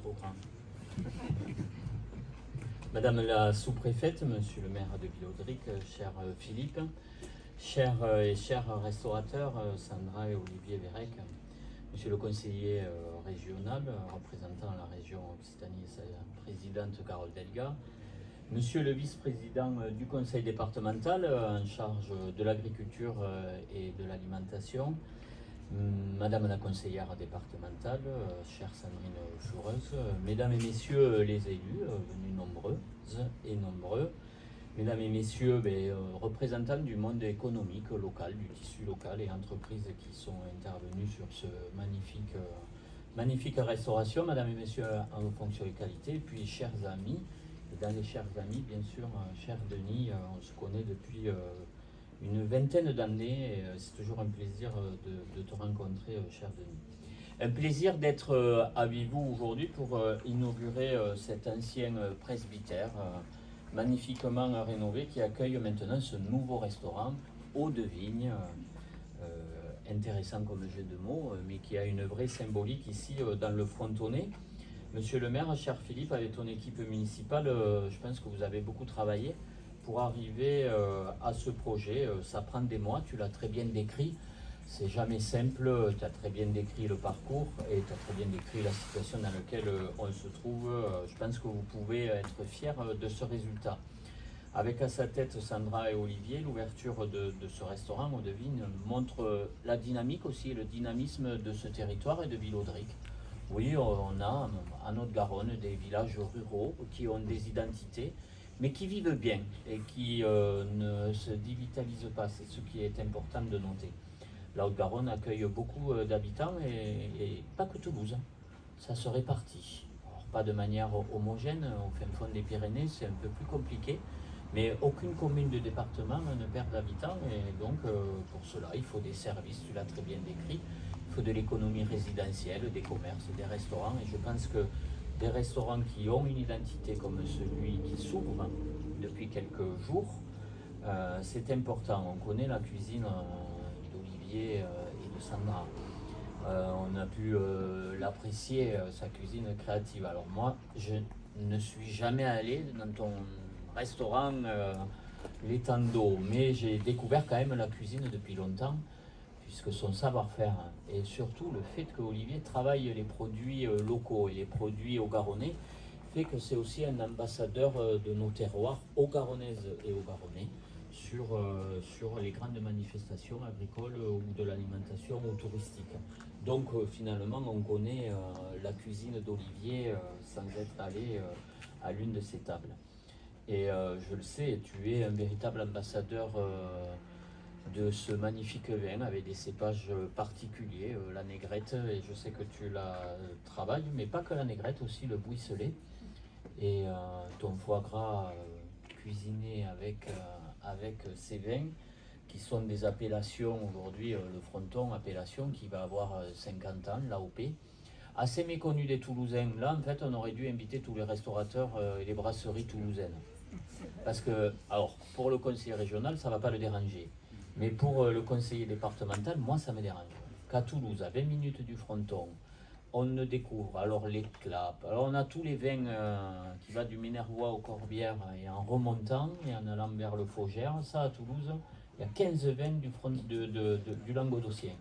trop grand. Madame la sous-préfète, monsieur le maire de Villaudric, cher Philippe, chers et chers restaurateurs Sandra et Olivier Vérec, monsieur le conseiller régional représentant la région Occitanie et sa présidente Carole Delga, monsieur le vice-président du conseil départemental en charge de l'agriculture et de l'alimentation, madame la conseillère départementale, chère Sandrine Choureuse, mesdames et messieurs les élus, venus nombreuses et nombreux, mesdames et messieurs représentants du monde économique local, du tissu local et entreprises qui sont intervenus sur ce magnifique restauration, mesdames et messieurs en fonction de qualité, et puis chers amis, et dans les chers amis, bien sûr, cher Denis, on se connaît depuis une vingtaine d'années, et c'est toujours un plaisir de te rencontrer, cher Denis. Un plaisir d'être avec vous aujourd'hui pour inaugurer cet ancien presbytère magnifiquement rénové qui accueille maintenant ce nouveau restaurant Eau de Vigne, intéressant comme jeu de mots, mais qui a une vraie symbolique ici dans le frontonnet. Monsieur le maire, cher Philippe, avec ton équipe municipale, je pense que vous avez beaucoup travaillé pour arriver à ce projet. Ça prend des mois, tu l'as très bien décrit. C'est jamais simple, tu as très bien décrit le parcours et tu as très bien décrit la situation dans laquelle on se trouve. Je pense que vous pouvez être fiers de ce résultat. Avec à sa tête Sandra et Olivier, l'ouverture de ce restaurant Eau de Vigne montre la dynamique aussi, le dynamisme de ce territoire et de Villaudric. Oui, on a en Haute-Garonne des villages ruraux qui ont des identités, mais qui vivent bien et qui ne se dévitalisent pas. C'est ce qui est important de noter. La Haute-Garonne accueille beaucoup d'habitants et pas que Toulouse. Ça se répartit. Alors, pas de manière homogène, au fin fond des Pyrénées, c'est un peu plus compliqué, mais aucune commune de département ne perd d'habitants et donc pour cela, il faut des services, tu l'as très bien décrit, il faut de l'économie résidentielle, des commerces, des restaurants et je pense que des restaurants qui ont une identité comme celui qui s'ouvre depuis quelques jours, c'est important. On connaît la cuisine d'Olivier et de Sandra. On a pu l'apprécier, sa cuisine créative. Alors moi, je ne suis jamais allé dans ton restaurant l'étang d'eau, mais j'ai découvert quand même la cuisine depuis longtemps, puisque son savoir-faire et surtout le fait que Olivier travaille les produits locaux et les produits haut-garonnais fait que c'est aussi un ambassadeur de nos terroirs haut-garonnaises et haut-garonnais sur les grandes manifestations agricoles ou de l'alimentation ou touristique. Donc finalement on connaît la cuisine d'Olivier sans être allé à l'une de ses tables. Et je le sais, tu es un véritable ambassadeur de ce magnifique vin avec des cépages particuliers, la négrette, et je sais que tu la travailles, mais pas que la négrette, aussi le buisselet et ton foie gras cuisiné avec ces vins qui sont des appellations aujourd'hui, le fronton, appellation qui va avoir 50 ans, l'AOP, assez méconnu des Toulousains. Là, en fait, on aurait dû inviter tous les restaurateurs et les brasseries toulousaines. Parce que, alors, pour le conseiller régional, ça ne va pas le déranger. Mais pour le conseiller départemental, moi, ça me dérange. Qu'à Toulouse, à 20 minutes du fronton, on ne découvre alors les clapes. Alors, on a tous les vins qui vont du Minervois au Corbière et en remontant et en allant vers le Faugère. Ça, à Toulouse, il y a 15 vins du Languedocien.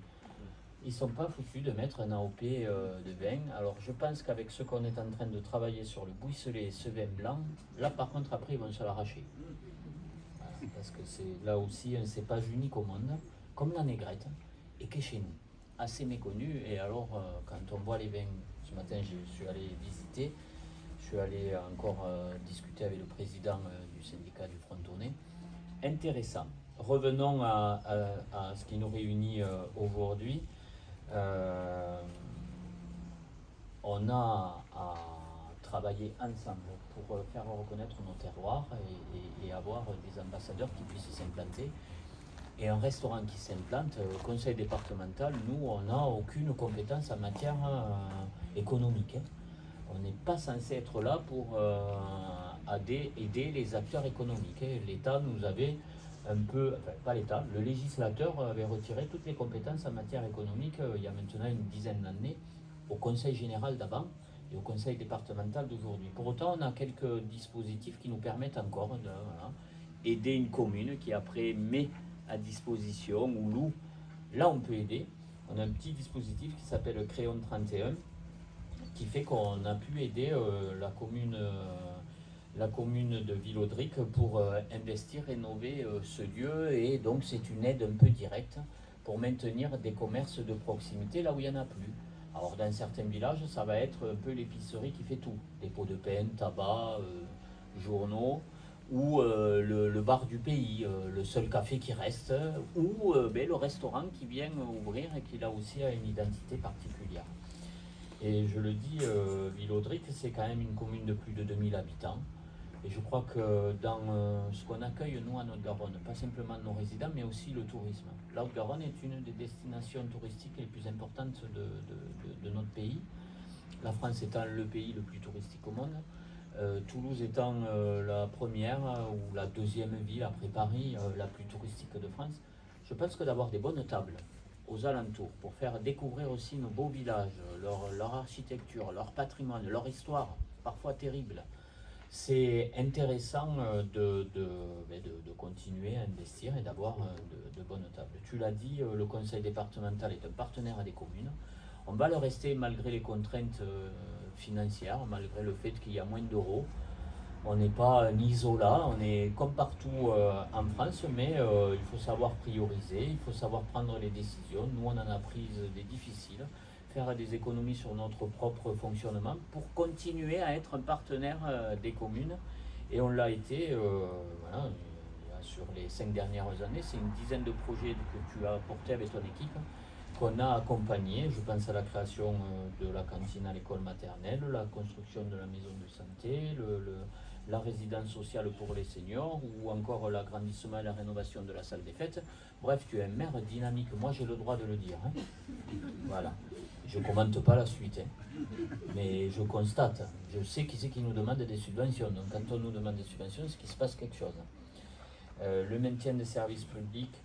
Ils ne sont pas foutus de mettre un AOP de vin. Alors je pense qu'avec ce qu'on est en train de travailler sur le buisselet et ce vin blanc, là par contre après ils vont se l'arracher. Voilà, parce que c'est là aussi un cépage unique au monde, comme la négrette, et qui est chez nous, assez méconnu. Et alors quand on voit les vins, ce matin je suis allé visiter, je suis allé encore discuter avec le président du syndicat du frontonnet. Intéressant. Revenons à ce qui nous réunit aujourd'hui. On a à travailler ensemble pour faire reconnaître nos terroirs et avoir des ambassadeurs qui puissent s'implanter. Et un restaurant qui s'implante, au conseil départemental, nous, on n'a aucune compétence en matière économique. On n'est pas censé être là pour aider les acteurs économiques. L'État nous avait un peu, enfin pas l'État, le législateur avait retiré toutes les compétences en matière économique il y a maintenant une dizaine d'années au Conseil général d'avant, et au conseil départemental d'aujourd'hui. Pour autant, on a quelques dispositifs qui nous permettent encore aider une commune qui après met à disposition ou loue. Là, on peut aider. On a un petit dispositif qui s'appelle Créon 31 qui fait qu'on a pu aider la commune de Villaudric pour investir, rénover ce lieu, et donc c'est une aide un peu directe pour maintenir des commerces de proximité là où il n'y en a plus. Alors dans certains villages, ça va être un peu l'épicerie qui fait tout, des pots de pain, tabac, journaux, ou le bar du pays, le seul café qui reste, ou le restaurant qui vient ouvrir et qui là aussi a une identité particulière. Et je le dis, Villaudric, c'est quand même une commune de plus de 2000 habitants. Et je crois que dans ce qu'on accueille, nous, à Haute-Garonne, pas simplement nos résidents, mais aussi le tourisme. La Haute-Garonne est une des destinations touristiques les plus importantes de notre pays. La France étant le pays le plus touristique au monde. Toulouse étant la première ou la deuxième ville après Paris, la plus touristique de France. Je pense que d'avoir des bonnes tables aux alentours pour faire découvrir aussi nos beaux villages, leur architecture, leur patrimoine, leur histoire, parfois terrible, c'est intéressant de continuer à investir et d'avoir de bonnes tables. Tu l'as dit, le conseil départemental est un partenaire à des communes. On va le rester malgré les contraintes financières, malgré le fait qu'il y a moins d'euros. On n'est pas un isolat, on est comme partout en France, mais il faut savoir prioriser, il faut savoir prendre les décisions. Nous, on en a prises des difficiles, faire des économies sur notre propre fonctionnement pour continuer à être un partenaire des communes. Et on l'a été, sur les 5 dernières années. C'est une dizaine de projets que tu as portés avec ton équipe, qu'on a accompagné. Je pense à la création de la cantine à l'école maternelle, la construction de la maison de santé, la résidence sociale pour les seniors, ou encore l'agrandissement et la rénovation de la salle des fêtes. Bref, tu es un maire dynamique, moi j'ai le droit de le dire. Voilà. Je ne commente pas la suite, mais je constate. Je sais qui c'est qui nous demande des subventions. Donc quand on nous demande des subventions, c'est qu'il se passe quelque chose. Le maintien des services publics,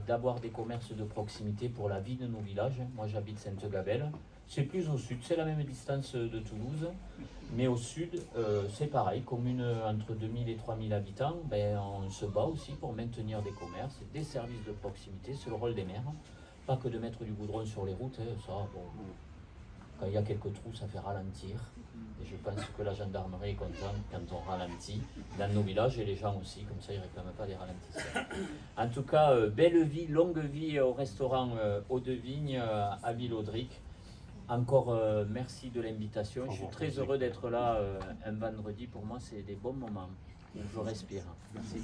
d'avoir des commerces de proximité pour la vie de nos villages. Moi j'habite Sainte-Gabelle, c'est plus au sud, c'est la même distance de Toulouse, mais au sud c'est pareil, commune entre 2000 et 3000 habitants, on se bat aussi pour maintenir des commerces, des services de proximité, c'est le rôle des maires, pas que de mettre du goudron sur les routes, ça, bon, quand il y a quelques trous ça fait ralentir, et je pense que la gendarmerie est contente quand on ralentit dans nos villages, et les gens aussi, comme ça ils ne réclament pas les ralentisseurs. En tout cas, belle vie, longue vie au restaurant Eau de Vigne à Villaudric. Encore merci de l'invitation. Je suis très heureux d'être là un vendredi. Pour moi, c'est des bons moments où je respire. Merci.